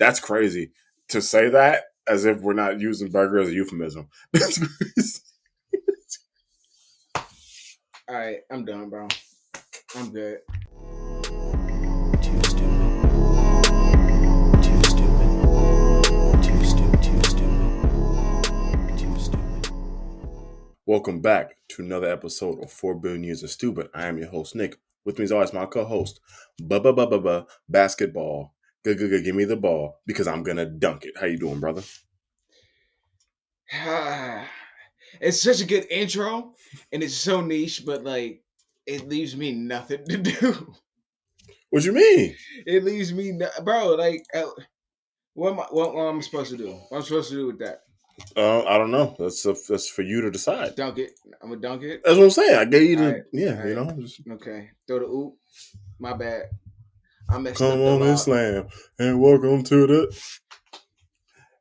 That's crazy to say that as if we're not using burger as a euphemism. That's crazy. All right, I'm done, bro. I'm good. Too stupid. Too stupid. Too stupid. Too stupid. Too stupid. Welcome back to another episode of 4 Billion Years of Stupid. I am your host, Nick. With me as always, my co-host, Basketball. Give me the ball because I'm gonna dunk it. How you doing, brother? It's such a good intro, and it's so niche, but like it leaves me nothing to do. What you mean? It leaves me, bro. Like, what am I supposed to do? What am I supposed to do with that? I don't know. That's for you to decide. Dunk it. I'm gonna dunk it. That's what I'm saying. I gave you the All right, you all right. know. Just Okay, throw the oop. My bad. I messed come up the on and loud. slam and welcome to the.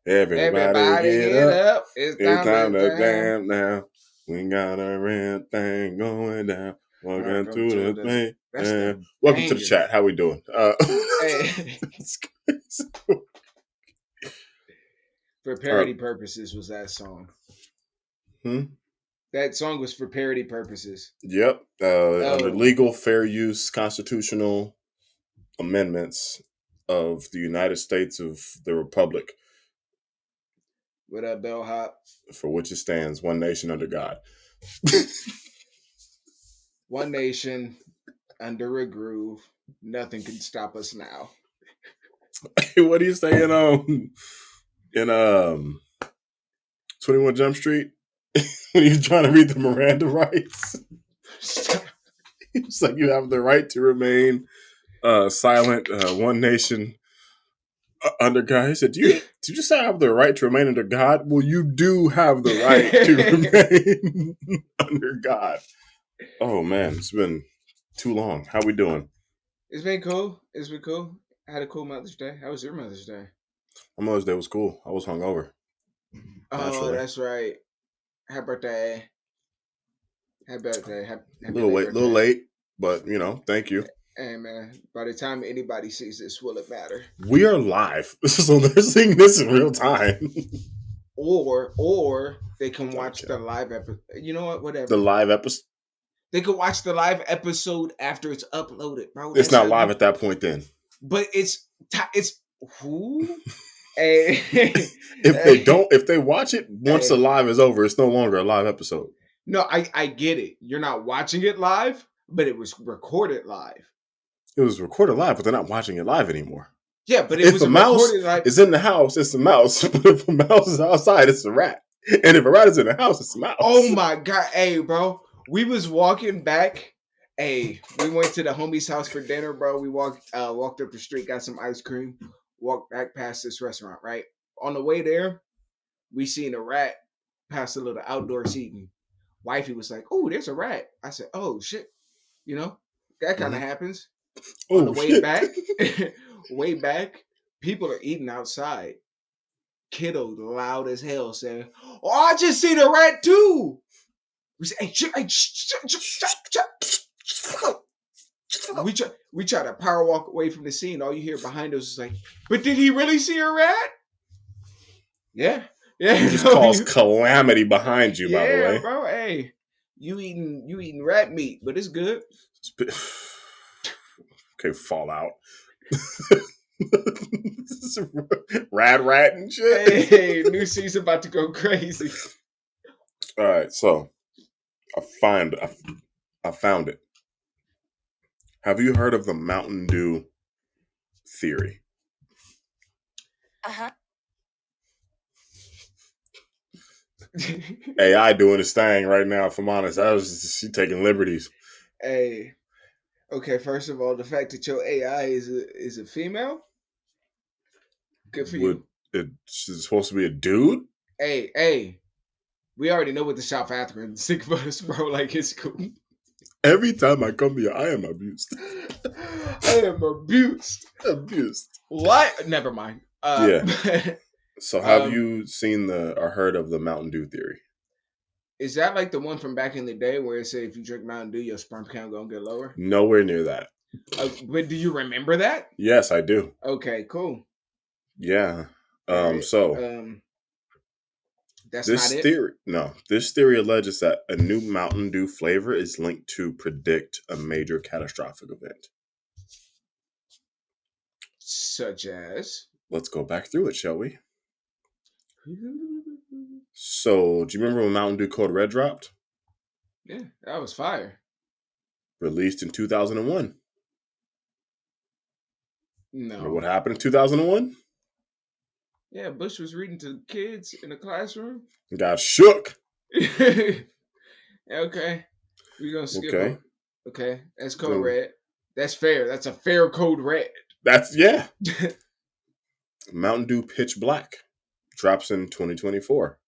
Everybody get up. It's It's time to jam. jam now. We got a red thing going down. Welcome to the thing. Welcome to the chat. How we doing? Hey. For parody purposes was that song. That song was for parody purposes. Yep. Under legal, fair use, constitutional amendments of the United States of the Republic. What up, bellhop? For which it stands, one nation under God. One nation under a groove. Nothing can stop us now. What do you say in 21 Jump Street? When he's trying to read the Miranda rights. It's like you have the right to remain silent, one nation under God. He said, did you say I have the right to remain under God? Well, you do have the right to remain under God. Oh, man, it's been too long. How we doing? It's been cool. I had a cool Mother's Day. How was your Mother's Day? My Mother's Day was cool. I was hungover. Oh, that's right. Happy birthday. Happy birthday. A little late, but, thank you. Hey, man, by the time anybody sees this, will it matter? We are live, so they're seeing this in real time. Or they can watch the live episode. You know what? Whatever. The live episode? They could watch the live episode after it's uploaded, bro. It's not live at that point then. But it's who? Hey. If they watch it once the live is over, it's no longer a live episode. No, I get it. You're not watching it live, but it was recorded live. It was recorded live, but they're not watching it live anymore. Yeah, but it was recorded live. Is in the house, it's a mouse. But if a mouse is outside, it's a rat. And if a rat is in the house, it's a mouse. Oh my God. Hey, bro. We was walking back. Hey, we went to the homie's house for dinner, bro. We walked up the street, got some ice cream, walked back past this restaurant, right? On the way there, we seen a rat past a little outdoor seating. Wifey was like, "Oh, there's a rat." I said, "Oh shit," that kind of happens. On the way back, people are eating outside. Kiddo loud as hell saying, "Oh, I just seen a rat too." We say, "Hey, we try to power walk away from the scene. All you hear behind us is like, "But did he really see a rat?" Yeah. It just caused calamity behind you, by the way. Yeah, bro. Hey, you eating rat meat, but it's good. Okay, Fallout. Rat and shit. Hey, new season about to go crazy. All right, so I found it. Have you heard of the Mountain Dew theory? Uh-huh. AI doing his thing right now, if I'm honest. She taking liberties. Hey, okay, first of all, the fact that your AI is a female, good for you. She's supposed to be a dude? Hey, we already know what the South Africans think about us, bro. Like, it's cool. Every time I come here, I am abused. I am abused. What? Never mind. Yeah. So have you seen or heard of the Mountain Dew theory? Is that like the one from back in the day where it said if you drink Mountain Dew, your sperm count gonna get lower? Nowhere near that. But do you remember that? Yes, I do. Okay, cool. Yeah. Right. So That's not it. this theory alleges that a new Mountain Dew flavor is linked to predict a major catastrophic event. Such as. Let's go back through it, shall we? So, do you remember when Mountain Dew Code Red dropped? Yeah, that was fire. Released in 2001. Remember No. what happened in 2001? Yeah, Bush was reading to kids in the classroom. Got shook. Okay. We're gonna skip Okay. over. Okay. That's code Then red. That's fair. That's a fair code red. that's yeah. Mountain Dew Pitch Black drops in 2024.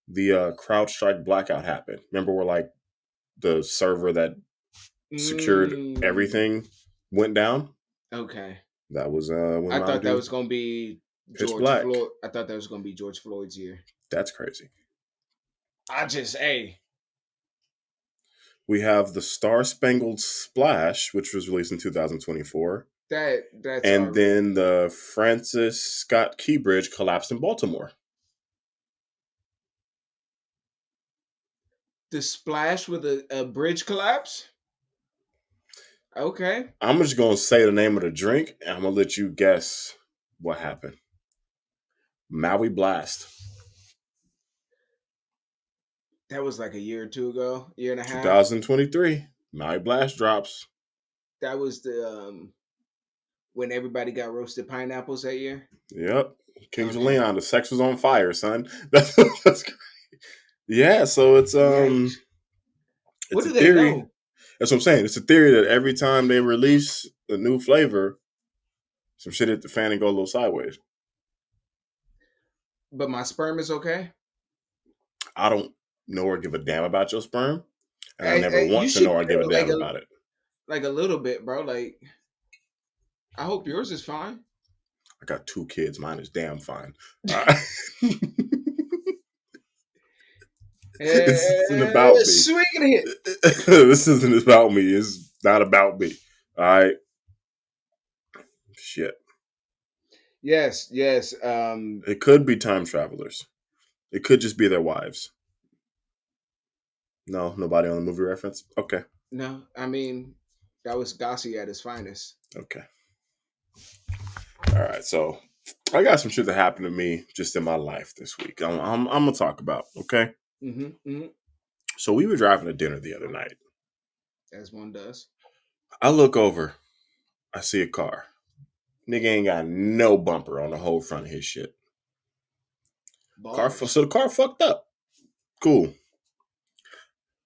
The CrowdStrike blackout happened. Remember where like the server that secured everything went down? Okay. That was when I Mountain thought that Dew was gonna be Pitch George Black. Floyd. I thought that was gonna be George Floyd's year. That's crazy. Hey. We have the Star Spangled Splash, which was released in 2024. That's And already. then the Francis Scott Key Bridge collapsed in Baltimore. The splash with a bridge collapse. Okay. I'm just going to say the name of the drink, and I'm going to let you guess what happened. Maui Blast. That was like a year or two ago, year and a half. 2023. Maui Blast drops. That was the when everybody got roasted pineapples that year. Yep. Kings of Okay. Leon. The sex was on fire, son. That's great. Yeah, so it's Yikes. What a do they theory. know? That's what I'm saying. It's a theory that every time they release a new flavor, some shit hit the fan and go a little sideways. But my sperm is okay. I don't know or give a damn about your sperm, and I never You want to should know or give a like damn about it. Like a little bit, bro. Like, I hope yours is fine. I got 2 kids. Mine is damn fine. This isn't about me. Swinging it. This isn't about me. It's not about me. All right. Shit. Yes. It could be time travelers. It could just be their wives. No, nobody on the movie reference? Okay. No, I mean, that was Gossi at his finest. Okay. All right. So I got some shit that happened to me just in my life this week. I'm going to talk about. Okay. Mm-hmm. So we were driving to dinner the other night. As one does. I look over. I see a car. Nigga ain't got no bumper on the whole front of his shit. So the car fucked up. Cool.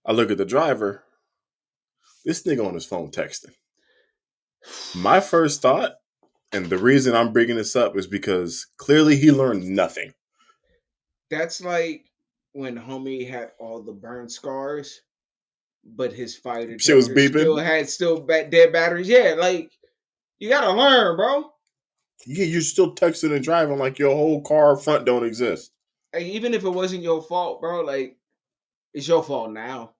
I look at the driver. This nigga on his phone texting. My first thought, and the reason I'm bringing this up is because clearly he learned nothing. That's like when homie had all the burn scars, but his fire Shit was detector beeping. still had dead batteries. Yeah, like, you gotta learn, bro. Yeah, you're still texting and driving like your whole car front don't exist. Like, even if it wasn't your fault, bro, like, it's your fault now.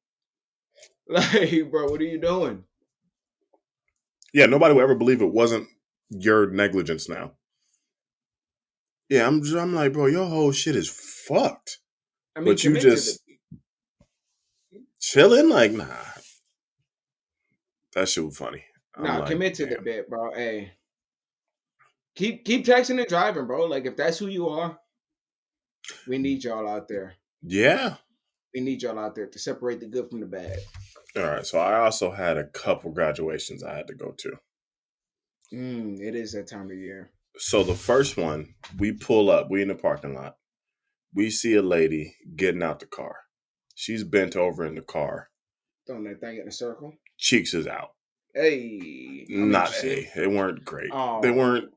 Like, bro, what are you doing? Yeah, nobody will ever believe it wasn't your negligence now. Yeah, I'm like, bro, your whole shit is fucked. I mean, But you just chilling? Like, nah. That shit was funny. I'm like, commit to the damn. bit, bro. Hey, keep texting and driving, bro. Like, if that's who you are, we need y'all out there. Yeah. We need y'all out there to separate the good from the bad. All right. So I also had a couple graduations I had to go to. It is that time of year. So the first one, we pull up. We in the parking lot. We see a lady getting out the car. She's bent over in the car. Throwing that thing in a circle. Cheeks is out. Hey, Not A. They weren't great. Oh. They weren't.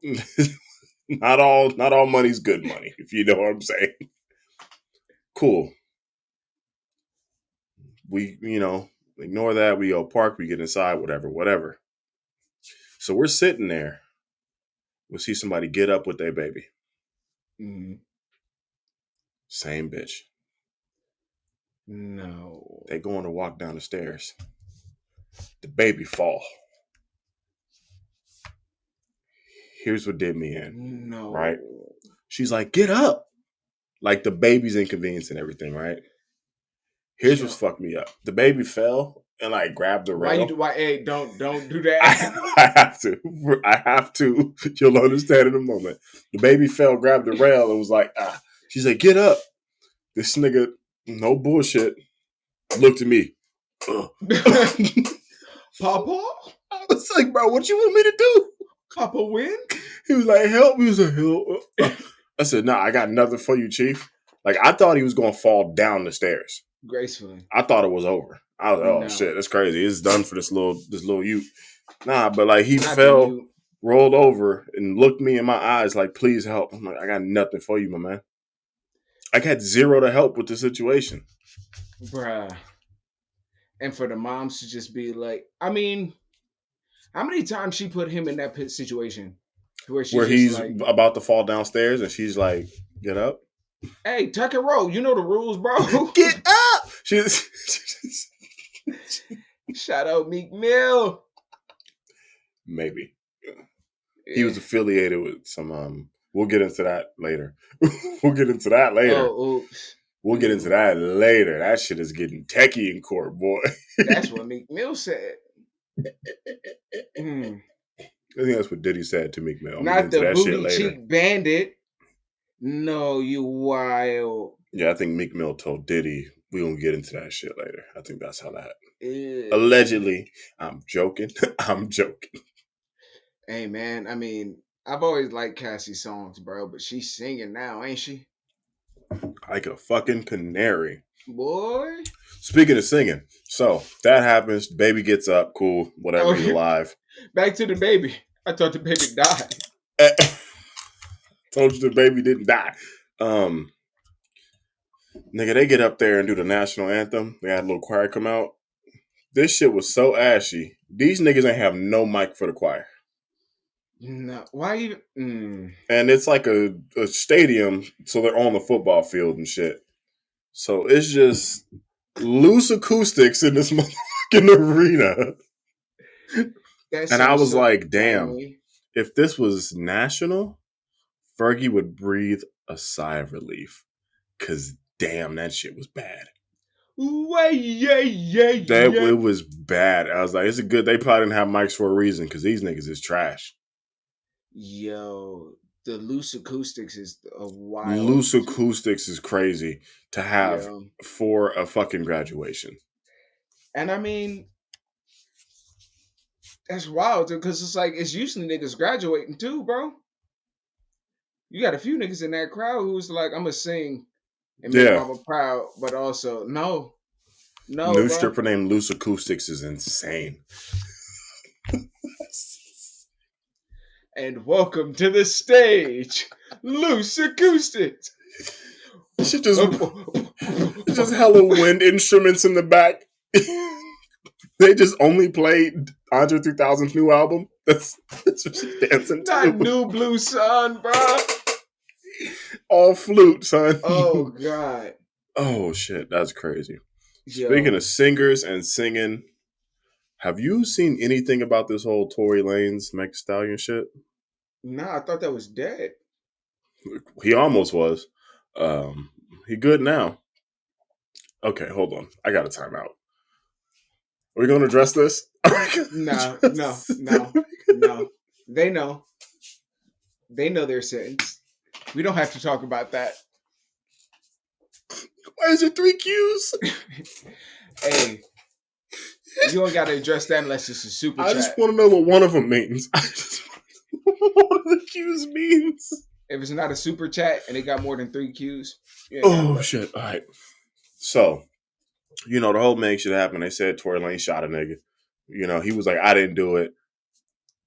Not all money's good money, if you know what I'm saying. Cool. We, ignore that. We go park. We get inside. Whatever. So we're sitting there. We see somebody get up with their baby. Mm-hmm. Same bitch. No. They going to walk down the stairs. The baby fall. Here's what did me in, No. right? She's like, get up. Like the baby's inconvenience and everything, right? Here's what's fucked me up. The baby fell and like grabbed the rail. Why? Hey, don't do that. I have to. I have to. You'll understand in a moment. The baby fell, grabbed the rail, and was like, ah. She's like, get up. This nigga, no bullshit, looked at me. Papa? I was like, bro, what you want me to do? Papa win? He was like, help. He was like, help. I said, nah, I got nothing for you, Chief. Like, I thought he was going to fall down the stairs. Gracefully. I thought it was over. I was like, oh, shit, that's crazy. It's done for this little youth. Nah, but like, he fell, rolled over, and looked me in my eyes like, please help. I'm like, I got nothing for you, my man. I got zero to help with the situation. Bruh. And for the moms to just be like, I mean, how many times she put him in that situation? Where he's like, about to fall downstairs and she's like, get up. Hey, tuck and roll. You know the rules, bro. Get up. She's Shout out Meek Mill. Maybe. Yeah. He was affiliated with some we'll get into that later. We'll get into that later. Oh, oops. We'll get into that later. That shit is getting techie in court, boy. That's what Meek Mill said. I think that's what Diddy said to Meek Mill. Not the booty cheek bandit. No, you wild. Yeah, I think Meek Mill told Diddy, we gonna get into that shit later. I think that's how that. Allegedly. I'm joking. I'm joking. Hey, man. I mean, I've always liked Cassie's songs, bro, but she's singing now, ain't she? Like a fucking canary. Boy. Speaking of singing, so that happens. Baby gets up, cool, whatever, he's alive. Back to the baby. I thought the baby died. Told you the baby didn't die. Nigga, they get up there and do the national anthem. They had a little choir come out. This shit was so ashy. These niggas ain't have no mic for the choir. No, why even? And it's like a stadium, so they're on the football field and shit. So it's just loose acoustics in this motherfucking arena. And I was like, damn, if this was national, Fergie would breathe a sigh of relief. Because damn, that shit was bad. It was bad. I was like, it's a good, they probably didn't have mics for a reason because these niggas is trash. Yo, the loose acoustics is a wild. Loose acoustics is crazy to have for a fucking graduation. And I mean, that's wild because it's like, it's usually niggas graduating too, bro. You got a few niggas in that crowd who's like, I'm gonna sing and make mama proud, but also, no. New stripper named Loose Acoustics is insane. And welcome to the stage, Loose Acoustics. Shit just hella wind instruments in the back. They just only played Andre 3000's new album. That's what she's dancing to. Not New Blue Sun, bro. All flute, son. Oh, God. Oh, shit. That's crazy. Yo. Speaking of singers and singing, have you seen anything about this whole Tory Lanez Meg Thee Stallion shit? Nah, I thought that was dead. He almost was. He good now. Okay, hold on. I got a timeout. Are we going to address this? No. They know. They know their sentence. We don't have to talk about that. Why is it 3 Qs? Hey, you don't got to address that unless it's a super chat. I just want to know what one of them means. I just want to know what the Qs means. If it's not a super chat and it got more than 3 Qs. Oh, shit. All right. So, the whole Meg shit happened. They said Tory Lanez shot a nigga. He was like, I didn't do it.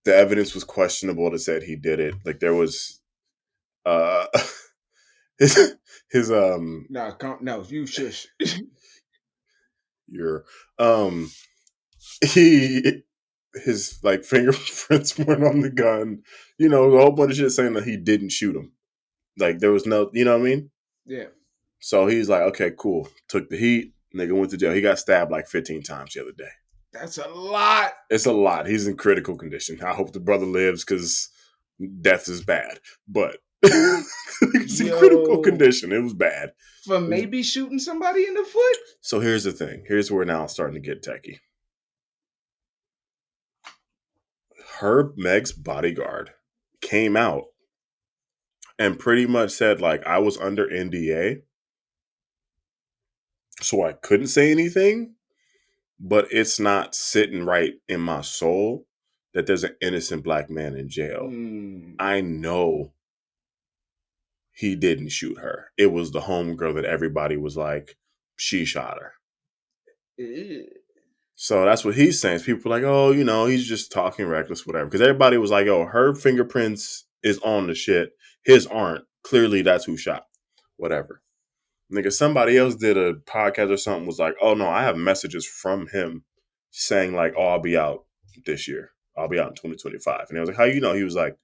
The evidence was questionable that said he did it. Like, there was his No, you shush. His like fingerprints weren't on the gun. A whole bunch of shit saying that he didn't shoot him. Like, there was no, you know what I mean? Yeah. So he's like, okay, cool. Took the heat. Nigga went to jail. He got stabbed like 15 times the other day. That's a lot. It's a lot. He's in critical condition. I hope the brother lives because Death is bad, but it's in critical condition. It was bad. For maybe shooting somebody in the foot? So here's the thing. Here's where now it's starting to get techie. Meg's bodyguard came out and pretty much said, like, I was under NDA, so I couldn't say anything, but it's not sitting right in my soul that there's an innocent black man in jail. I know he didn't shoot her. It was the homegirl that everybody was like, she shot her. So that's what he's saying. People are like, oh, you know, he's just talking reckless, whatever. Because everybody was like, oh, her fingerprints is on the shit. His aren't. Clearly, that's who shot. Whatever. Nigga, somebody else did a podcast or something, was like, oh, no, I have messages from him saying, like, oh, I'll be out this year. I'll be out in 2025. And I was like, how you know? He was like,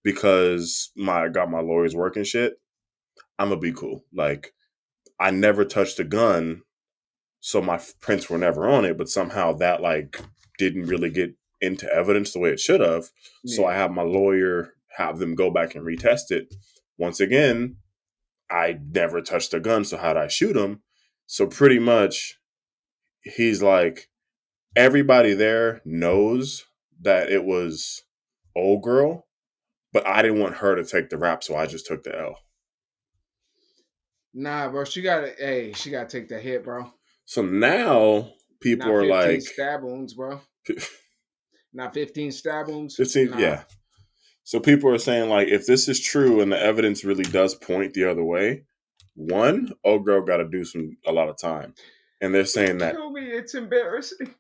because I got my lawyers working shit. I'm going to be cool. Like, I never touched a gun, so my prints were never on it, but somehow that, like, didn't really get into evidence the way it should have. Yeah. So I have my lawyer have them go back and retest it. Once again, I never touched a gun, so how'd I shoot him? So pretty much, he's like, everybody there knows that it was old girl, but I didn't want her to take the rap, so I just took the L. Nah, bro, she gotta take that hit, bro. So now people are like, stab wounds, bro. Not 15 stab wounds. 15, nah. Yeah. So people are saying, like, if this is true and the evidence really does point the other way, one, old girl got to do a lot of time, and they're saying that. Kill me, it's embarrassing.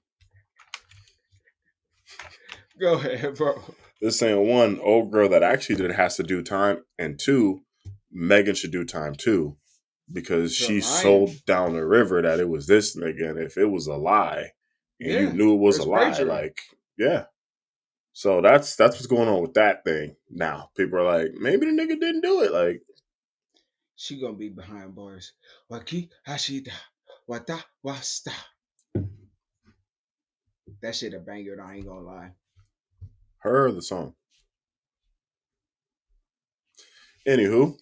Go ahead, bro. They're saying, one, old girl that actually did it has to do time, and two, Megan should do time too, because she sold down the river that it was this nigga, and if it was a lie, and you knew it was a lie, like, yeah. So that's what's going on with that thing. Now people are like, maybe the nigga didn't do it. Like, she gonna be behind bars. Waki hashida wata wasta. That shit a banger. I ain't gonna lie. Her or the song. Anywho,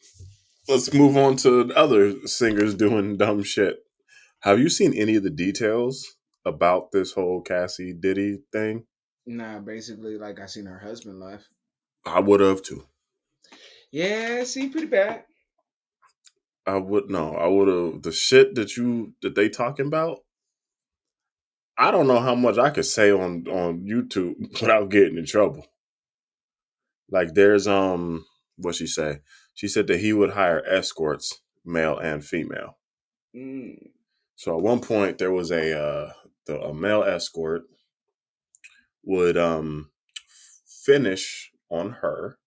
let's move on to other singers doing dumb shit. Have you seen any of the details about this whole Cassie Diddy thing? Nah, basically, like, I seen her husband left. I would have too. Yeah, it seemed pretty bad. I would have. The shit that they talking about, I don't know how much I could say on YouTube without getting in trouble. Like, there's what she say? She said that he would hire escorts, male and female. So at one point there was a male escort would finish on her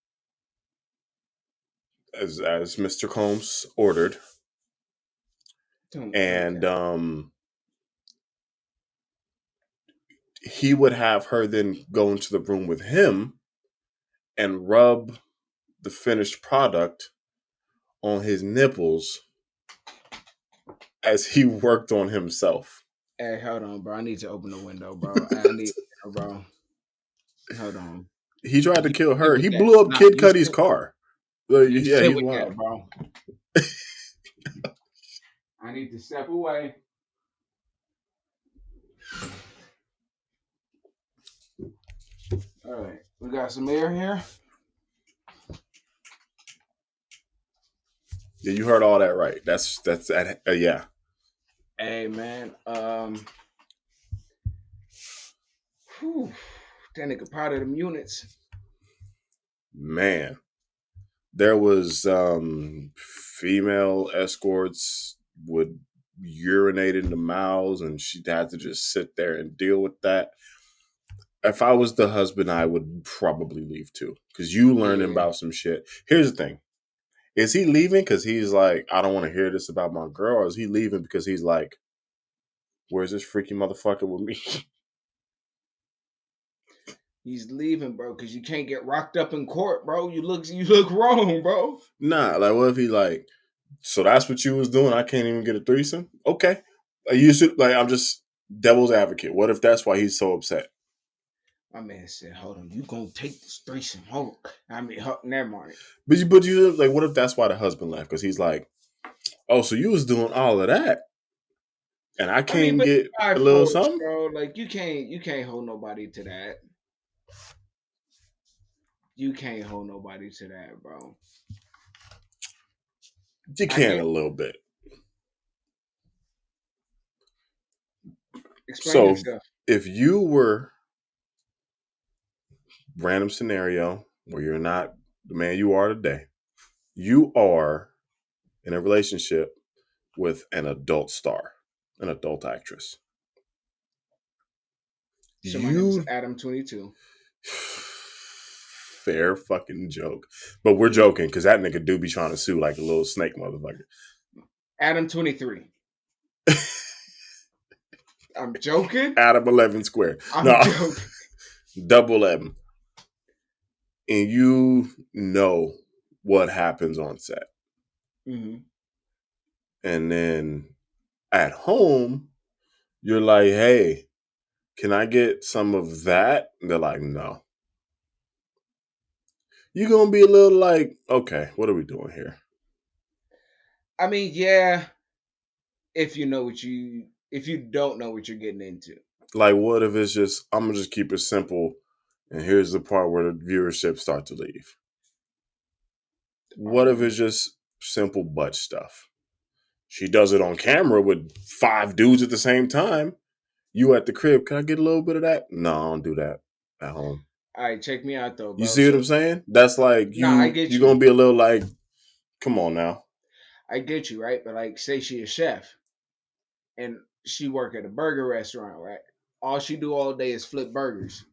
as Mr. Combs ordered, and he would have her then go into the room with him and rub the finished product on his nipples as he worked on himself. Hey, hold on, bro. I need to open the window, bro. Bro. Hold on. He tried to kill her. He blew up Kid Cudi's car. Yeah, he's wild, bro. I need to step away. All right, we got some air here. Yeah, you heard all that right. That's yeah. Hey, man. That nigga part of them units. Man, there was female escorts would urinate in the mouths, and she'd have to just sit there and deal with that. If I was the husband, I would probably leave too, because you learning about some shit. Here's the thing. Is he leaving because he's like, I don't want to hear this about my girl? Or is he leaving because he's like, where's this freaky motherfucker with me? He's leaving, bro, because you can't get rocked up in court, bro. You look wrong, bro. Nah, like, what if he like, so that's what you was doing? I can't even get a threesome? Okay. You should, like, I'm just devil's advocate. What if that's why he's so upset? My man said, "Hold on, you gonna take this threesome home?" Never mind. But you like, what if that's why the husband left? Because he's like, oh, so you was doing all of that, and I can't But get by a little force, something. bro. Like you can't hold nobody to that. You can't hold nobody to that, bro. You I can get. a little bit. Explain So yourself. if you were random scenario where you're not the man you are today, you are in a relationship with an adult star, an adult actress. So my name is You Adam 22. fair fucking joke, but we're joking because that nigga do be trying to sue like a little snake motherfucker. Adam 23. I'm joking. Adam 11 square. I'm No, joking. double 11. And you know what happens on set. Mm-hmm. And then at home, you're like, hey, can I get some of that? And they're like, no. You're going to be a little like, okay, what are we doing here? I mean, yeah. If you don't know what you're getting into. Like, what if it's just, I'm going to just keep it simple. And here's the part where the viewership starts to leave. What if it's just simple butt stuff? She does it on camera with 5 dudes at the same time. You at the crib, can I get a little bit of that? No, I don't do that at home. All right, check me out though, You bro. see what I'm So, saying? That's like nah, I get you're you. gonna be a little like, come on now. I get you, right? But like, say she a chef, and she work at a burger restaurant, right? All she do all day is flip burgers.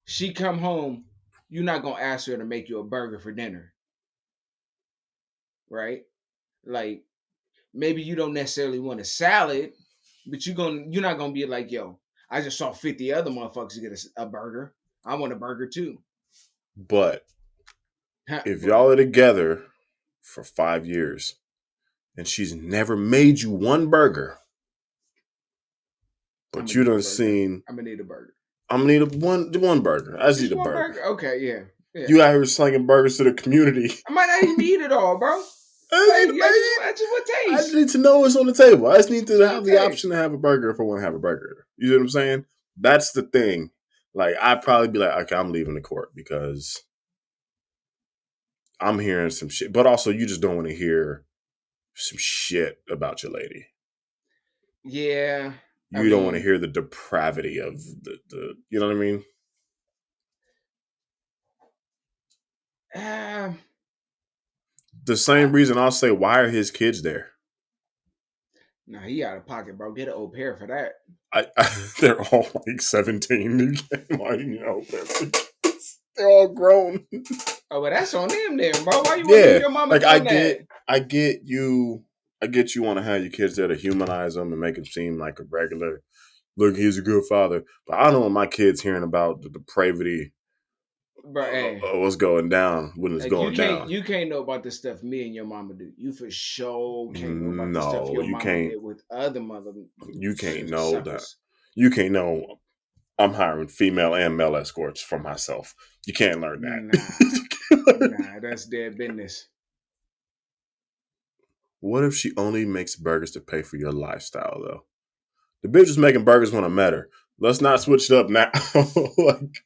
She come home, you're not gonna ask her to make you a burger for dinner, right? Like maybe you don't necessarily want a salad, but you're not gonna be like, yo, I just saw 50 other motherfuckers get a burger. I want a burger too. But if But y'all are together for 5 years and she's never made you one burger, I'm but gonna you need a done burger. seen, I'm gonna need a burger. I'm gonna need one burger. I just Just need a one burger. burger. Okay, yeah, yeah. You out here slinging burgers to the community. I might not even eat it all, bro. I Like just need to I just want I just taste. need to know what's on the table. I just need to Just have want the taste. option to have a burger if I want to have a burger. You know what I'm saying? That's the thing. Like, I'd probably be like, okay, I'm leaving the court because I'm hearing some shit. But also, you just don't want to hear some shit about your lady. Yeah, I You don't want to mean, hear the depravity of the you know what I mean? uh, The same reason I'll say, why are his kids there? nah, he out of pocket, bro. Get an au pair for that. They're all like 17. They're all grown. Oh, well, that's on them then, bro. Why you want to leave Yeah, your mama like I doing that? get, I get you want to have your kids there to humanize them and make them seem like a regular. Look, he's a good father, but I don't want my kids hearing about the depravity Bro, hey, of what's going down when it's like going down. you can't know about the stuff me and your mama do. You for sure can't know about the stuff No, your you mama can't. did with other mother You can't know that. suckers. You can't know. I'm hiring female and male escorts for myself. You can't learn Nah, that. nah, that's dead business. What if she only makes burgers to pay for your lifestyle, though? The bitch is making burgers when I met her. Let's not switch it up now. Like,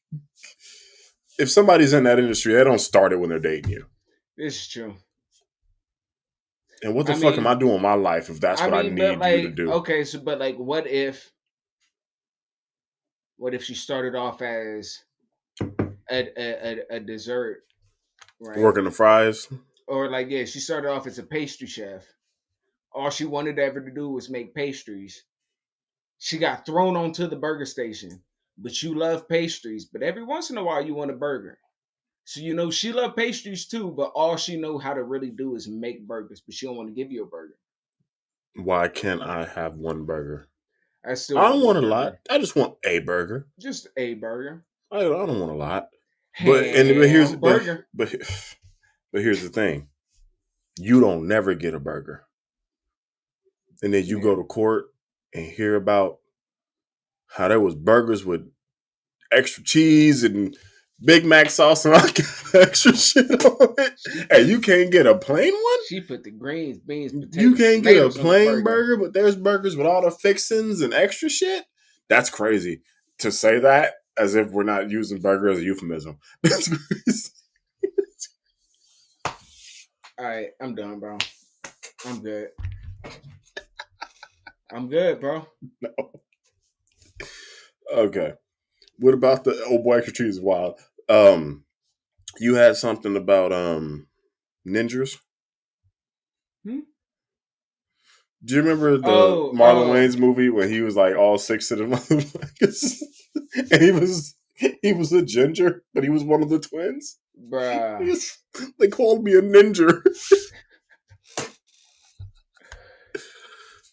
if somebody's in that industry, they don't start it when they're dating you. This is true. And what the I fuck am mean, I doing with my life if that's what I but need you to like, do? okay, so but like, what if she started off as a dessert, right? Working the fries? Or like, yeah, she started off as a pastry chef. All she wanted ever to do was make pastries. She got thrown onto the burger station, but you love pastries. But every once in a while, you want a burger. So you know she loved pastries too, but all she know how to really do is make burgers. But she don't want to give you a burger. Why can't I have one burger? I still I want don't one want a lot. burger, I just want a burger. just a burger, I don't want a lot. ham burger. But but here's the thing. You don't never get a burger. And then you Yeah, go to court and hear about how there was burgers with extra cheese and Big Mac sauce and all kind of extra shit on it. Hey, you can't get a plain one? She put the greens, beans, potatoes, You can't get a tomatoes on the plain burger, but there's burgers with all the fixings and extra shit? That's crazy. To say that as if we're not using burger as a euphemism. That's crazy. All right, I'm done, bro. I'm good. I'm good, bro. No. Okay. What about the old boy extra cheese is wild? You had something about ninjas. Hmm? Do you remember the Oh, Marlon Wayne's movie when he was like all six of the motherfuckers, and he was a ginger, but he was one of the twins. bruh. They called me a ninja.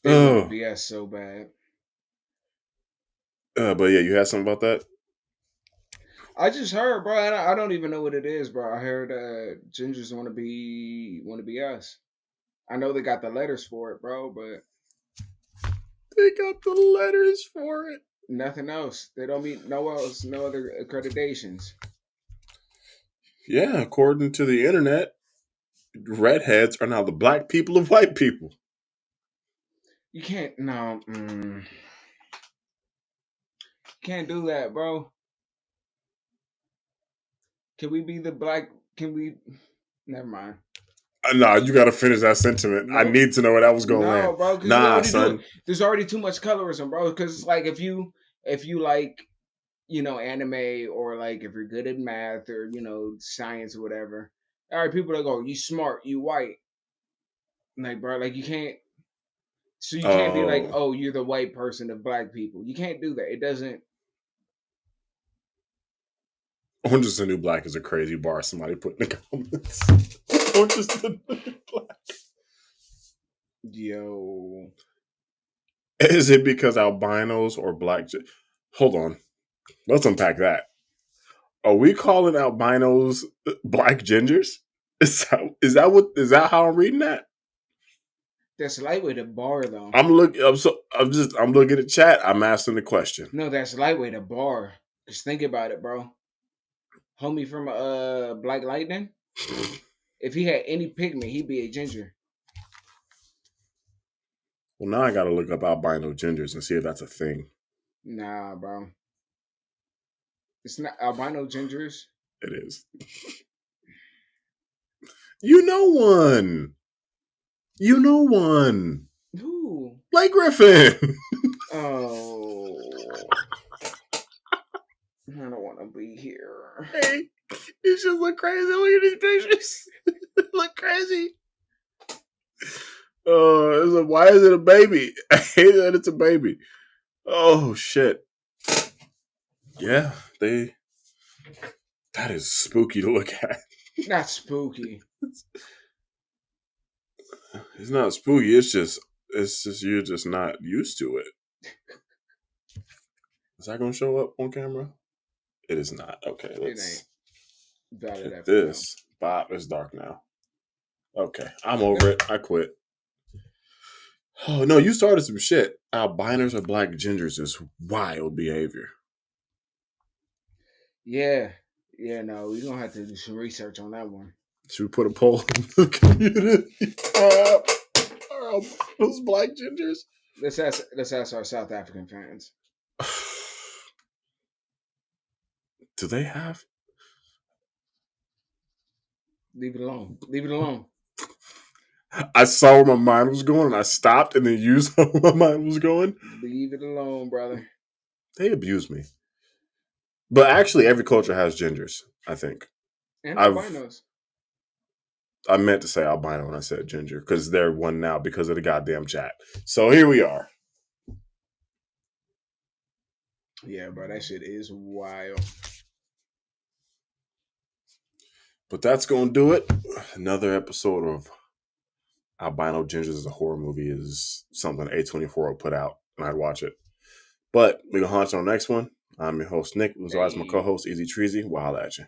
They want Oh, to BS so bad. but yeah, you had something about that. I just heard, bro. I don't even know what it is, bro. I heard gingers want to be us. I know they got the letters for it, bro, but They got the letters for it. nothing else. They don't meet no other accreditations. Yeah, according to the internet, redheads are now the black people of white people. You can't can't do that, bro. Can we be the black? Can we? Never mind. Nah, you got to finish that sentiment. I Nope. need to know where that was going to No, land. bro. Because Nah, son. there's already too much colorism, bro. Because it's like if you like anime, or like if you're good at math or science or whatever. All right, people that go, you smart, you white, like bro, like you can't. So you can't be like, Oh, oh, you're the white person of black people. You can't do that. It doesn't. Orange is the New Black is a crazy bar. Somebody put in the comments. Orange is the New Black. Yo, Is it because albinos or black? Hold on. Let's unpack that. Are we calling albinos black gingers? Is that how I'm reading that? that's lightweight a bar though. I'm looking at chat. I'm asking the question. No, that's lightweight a bar. Just think about it, bro. Homie from Black Lightning. If he had any pigment, he'd be a ginger. Well, now I got to look up albino gingers and see if that's a thing. Nah, bro. It's not albino gingers. It is. You know one. You know one. Who? Blake Griffin. Oh. I don't want to be here. Hey, you just look crazy. Look at these pictures. Look crazy. It's like, why is it a baby? I hate that it's a baby. Oh shit. Yeah, that is spooky to look at. Not spooky. It's not spooky. It's just you're just not used to it. Is that gonna show up on camera? It is not. Okay, let's hit this. Bob, it's dark now. Okay, I'm over it. I quit. Oh no, you started some shit. Albinos or black gingers is wild behavior. Yeah. Yeah, no, we're gonna have to do some research on that one. Should we put a poll in the community? Are those black gingers? Let's ask our South African fans. Do they have? Leave it alone. Leave it alone. I saw where my mind was going and I stopped and then you saw where my mind was going. Leave it alone, brother. They abuse me. But actually, every culture has gingers, I think. And albinos. I meant to say albino when I said ginger because they're one now because of the goddamn chat. So here we are. Yeah, bro, that shit is wild. But that's going to do it. Another episode of Albino Gingers as a horror movie is something A24 will put out and I'd watch it. But we're going to launch on the next one. I'm your host, Nick. As always, my co-host, Easy Treasy. We'll holla at you.